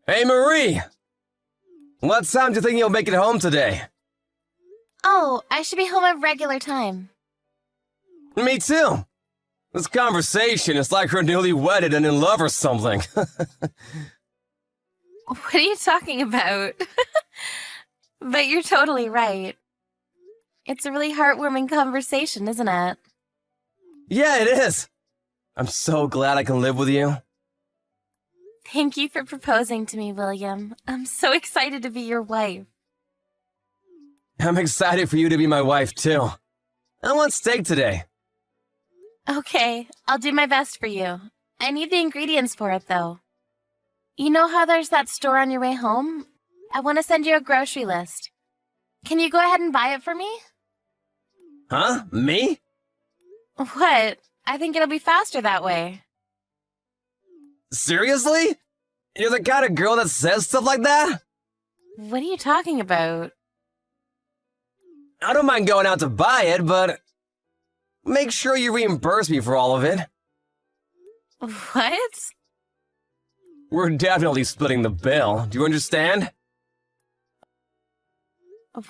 Hey, Marie! What time do you think you'll make it home today? Oh, I should be home at regular time. Me too. This conversation is like we're newly wedded and in love or something. What are you talking about? But you're totally right. It's a really heartwarming conversation, isn't it? Yeah, it is. I'm so glad I can live with you. Thank you for proposing to me, William. I'm so excited to be your wife. I'm excited for you to be my wife, too. I want steak today. Okay, I'll do my best for you. I need the ingredients for it, though. You know how there's that store on your way home? I want to send you a grocery list. Can you go ahead and buy it for me? Huh? Me? What? I think it'll be faster that way. Seriously? You're the kind of girl that says stuff like that? What are you talking about? I don't mind going out to buy it, but make sure you reimburse me for all of it. What? We're definitely splitting the bill. Do you understand?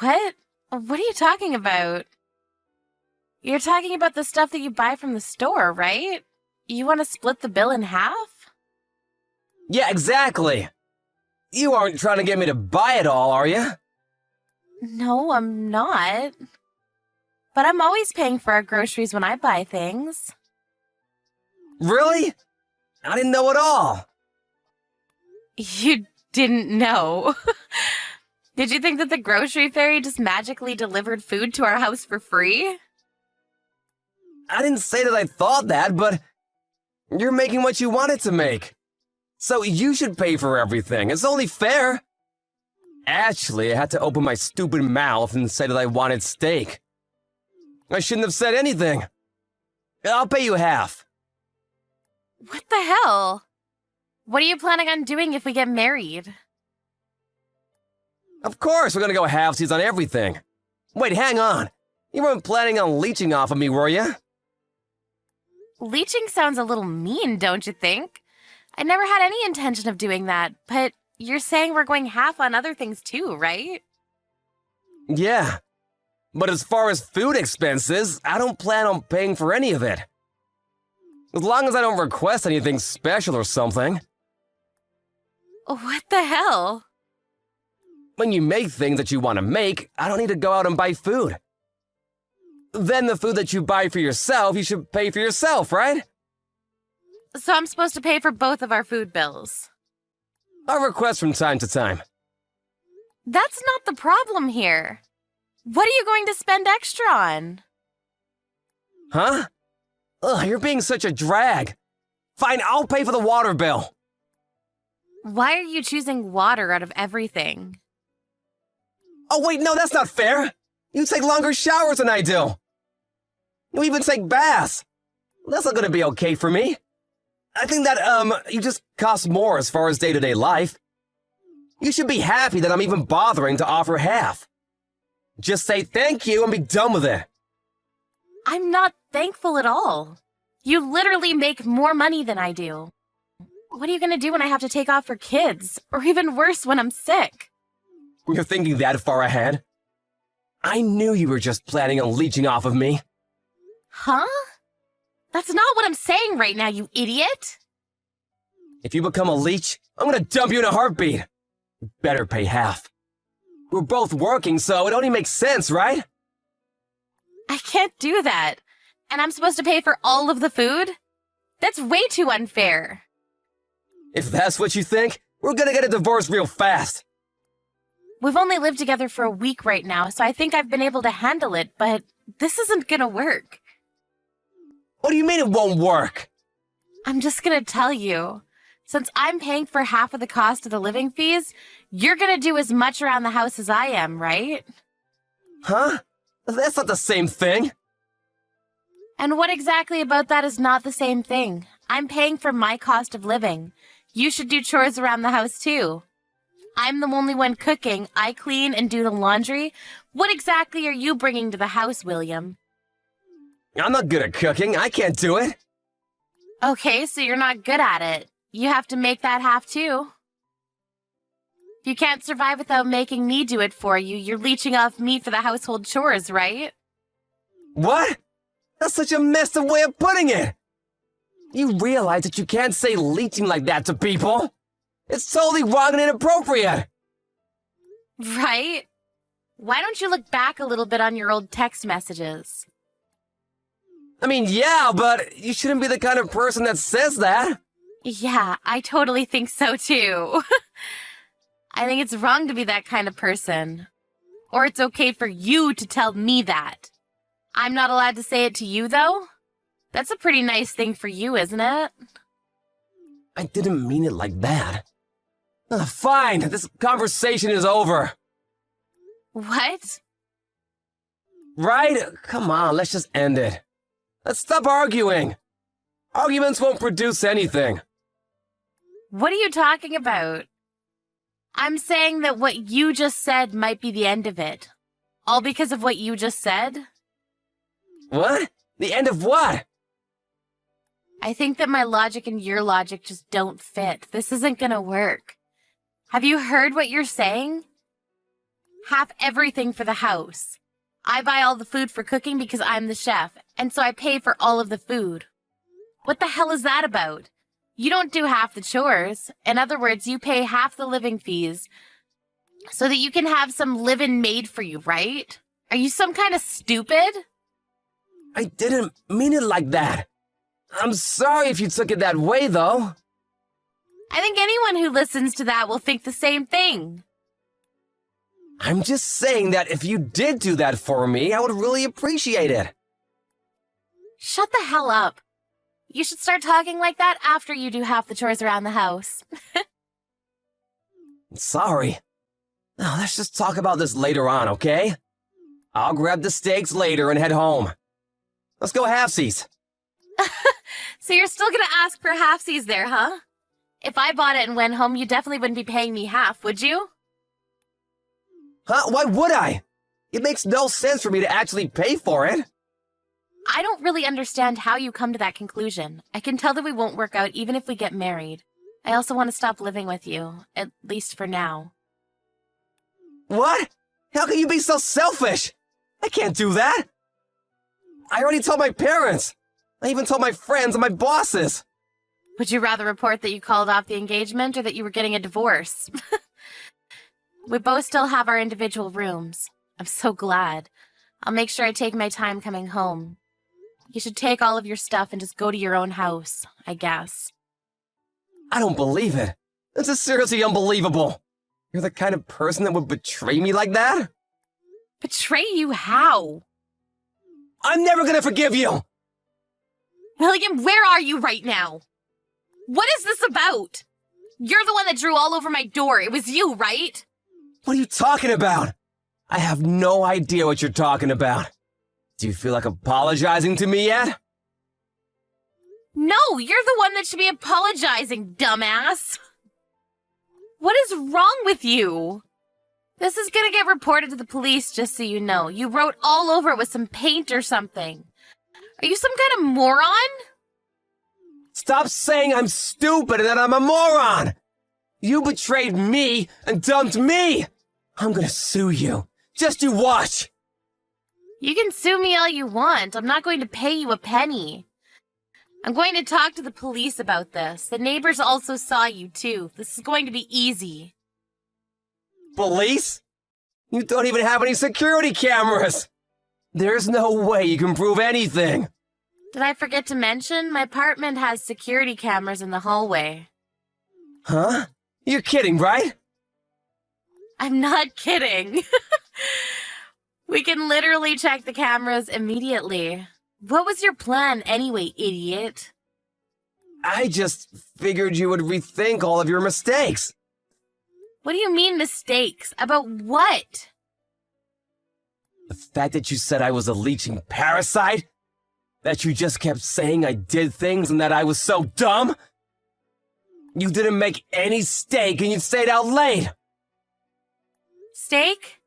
What? What are you talking about? You're talking about the stuff that you buy from the store, right? You want to split the bill in half? Yeah, exactly. You aren't trying to get me to buy it all, are you? No, I'm not. But I'm always paying for our groceries when I buy things. Really? I didn't know at all. You didn't know. Did you think that the grocery fairy just magically delivered food to our house for free? I didn't say that I thought that, but you're making what you wanted to make. So you should pay for everything. It's only fair. Actually, I had to open my stupid mouth and say that I wanted steak. I shouldn't have said anything. I'll pay you half. What the hell? What are you planning on doing if we get married? Of course, we're gonna go halvesies on everything. Wait, hang on. You weren't planning on leeching off of me, were you? Leeching sounds a little mean, don't you think? I never had any intention of doing that, but you're saying we're going half on other things too, right? Yeah. But as far as food expenses, I don't plan on paying for any of it. As long as I don't request anything special or something. What the hell? When you make things that you want to make, I don't need to go out and buy food. Then the food that you buy for yourself, you should pay for yourself, right? So I'm supposed to pay for both of our food bills. I'll request from time to time. That's not the problem here. What are you going to spend extra on? Huh? Ugh, you're being such a drag. Fine, I'll pay for the water bill. Why are you choosing water out of everything? Oh wait, no, that's not fair. You take longer showers than I do. You even take baths. That's not gonna be okay for me. I think that, you just cost more as far as day-to-day life. You should be happy that I'm even bothering to offer half. Just say thank you and be done with it. I'm not thankful at all. You literally make more money than I do. What are you gonna do when I have to take off for kids? Or even worse, when I'm sick? You're thinking that far ahead? I knew you were just planning on leeching off of me. Huh? That's not what I'm saying right now, you idiot! If you become a leech, I'm gonna dump you in a heartbeat. You better pay half. We're both working, so it only makes sense, right? I can't do that. And I'm supposed to pay for all of the food? That's way too unfair. If that's what you think, we're gonna get a divorce real fast. We've only lived together for a week right now, so I think I've been able to handle it, but this isn't gonna work. What do you mean it won't work? I'm just gonna tell you. Since I'm paying for half of the cost of the living fees, you're gonna do as much around the house as I am, right? Huh? That's not the same thing. And what exactly about that is not the same thing? I'm paying for my cost of living. You should do chores around the house too. I'm the only one cooking. I clean and do the laundry. What exactly are you bringing to the house, William? I'm not good at cooking. I can't do it. Okay, so you're not good at it. You have to make that half too. If you can't survive without making me do it for you, you're leeching off me for the household chores, right? What? That's such a messed up way of putting it! You realize that you can't say leeching like that to people? It's totally wrong and inappropriate! Right? Why don't you look back a little bit on your old text messages? I mean, yeah, but you shouldn't be the kind of person that says that. Yeah, I totally think so too. I think it's wrong to be that kind of person. Or it's okay for you to tell me that. I'm not allowed to say it to you, though? That's a pretty nice thing for you, isn't it? I didn't mean it like that. Fine, this conversation is over. What? Right? Come on, let's just end it. Let's stop arguing. Arguments won't produce anything. What are you talking about? I'm saying that what you just said might be the end of it. All because of what you just said? What? The end of what? I think that my logic and your logic just don't fit. This isn't gonna work. Have you heard what you're saying? Half everything for the house. I buy all the food for cooking because I'm the chef, and so I pay for all of the food. What the hell is that about? You don't do half the chores. In other words, you pay half the living fees so that you can have some living made for you, right? Are you some kind of stupid? I didn't mean it like that. I'm sorry if you took it that way, though. I think anyone who listens to that will think the same thing. I'm just saying that if you did do that for me, I would really appreciate it. Shut the hell up. You should start talking like that after you do half the chores around the house. Sorry. Now, let's just talk about this later on, okay? I'll grab the steaks later and head home. Let's go halfsies. So you're still gonna ask for halfsies there, huh? If I bought it and went home, you definitely wouldn't be paying me half, would you? Huh? Why would I? It makes no sense for me to actually pay for it. I don't really understand how you come to that conclusion. I can tell that we won't work out even if we get married. I also want to stop living with you, at least for now. What? How can you be so selfish? I can't do that. I already told my parents. I even told my friends and my bosses. Would you rather report that you called off the engagement or that you were getting a divorce? We both still have our individual rooms. I'm so glad. I'll make sure I take my time coming home. You should take all of your stuff and just go to your own house, I guess. I don't believe it. This is seriously unbelievable. You're the kind of person that would betray me like that? Betray you how? I'm never gonna forgive you! William, where are you right now? What is this about? You're the one that drew all over my door. It was you, right? What are you talking about? I have no idea what you're talking about. Do you feel like apologizing to me yet? No, you're the one that should be apologizing, dumbass. What is wrong with you? This is gonna get reported to the police, just so you know. You wrote all over it with some paint or something. Are you some kind of moron? Stop saying I'm stupid and that I'm a moron! You betrayed me and dumped me! I'm gonna sue you. Just you watch! You can sue me all you want. I'm not going to pay you a penny. I'm going to talk to the police about this. The neighbors also saw you, too. This is going to be easy. Police? You don't even have any security cameras! There's no way you can prove anything! Did I forget to mention? My apartment has security cameras in the hallway. Huh? You're kidding, right? I'm not kidding. We can literally check the cameras immediately. What was your plan anyway, idiot? I just figured you would rethink all of your mistakes. What do you mean mistakes? About what? The fact that you said I was a leeching parasite? That you just kept saying I did things and that I was so dumb? You didn't make any steak and you stayed out late. Steak?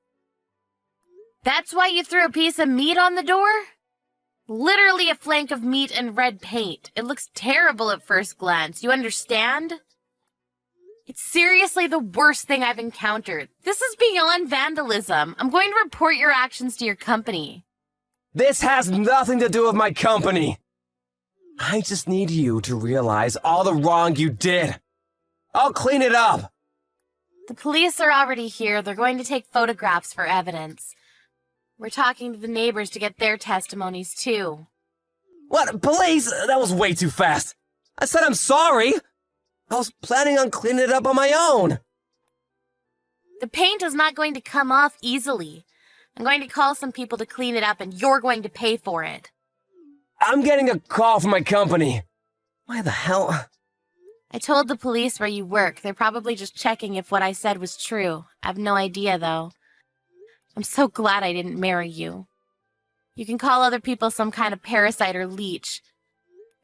That's why you threw a piece of meat on the door? Literally a flank of meat and red paint. It looks terrible at first glance. You understand? It's seriously the worst thing I've encountered. This is beyond vandalism. I'm going to report your actions to your company. This has nothing to do with my company. I just need you to realize all the wrong you did. I'll clean it up. The police are already here. They're going to take photographs for evidence. We're talking to the neighbors to get their testimonies, too. What? Police? That was way too fast. I said I'm sorry. I was planning on cleaning it up on my own. The paint is not going to come off easily. I'm going to call some people to clean it up, and you're going to pay for it. I'm getting a call from my company. Why the hell? I told the police where you work. They're probably just checking if what I said was true. I have no idea, though. I'm so glad I didn't marry you. You can call other people some kind of parasite or leech,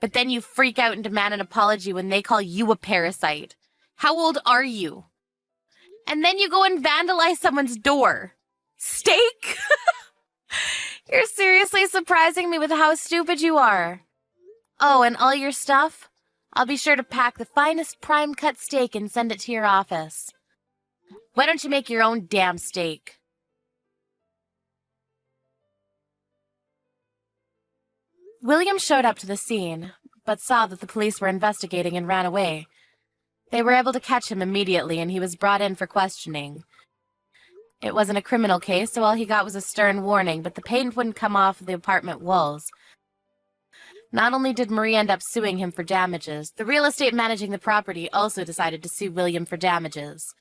but then you freak out and demand an apology when they call you a parasite. How old are you? And then you go and vandalize someone's door. Steak? You're seriously surprising me with how stupid you are. Oh, and all your stuff? I'll be sure to pack the finest prime cut steak and send it to your office. Why don't you make your own damn steak? William showed up to the scene, but saw that the police were investigating and ran away. They were able to catch him immediately, and he was brought in for questioning. It wasn't a criminal case, so all he got was a stern warning, but the paint wouldn't come off the apartment walls. Not only did Marie end up suing him for damages, the real estate managing the property also decided to sue William for damages.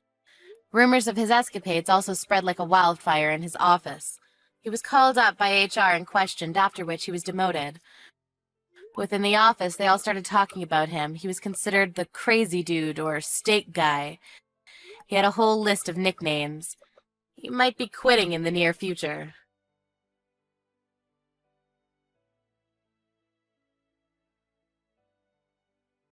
Rumors of his escapades also spread like a wildfire in his office. He was called up by HR and questioned, after which he was demoted. Within the office, they all started talking about him. He was considered the crazy dude or steak guy. He had a whole list of nicknames. He might be quitting in the near future.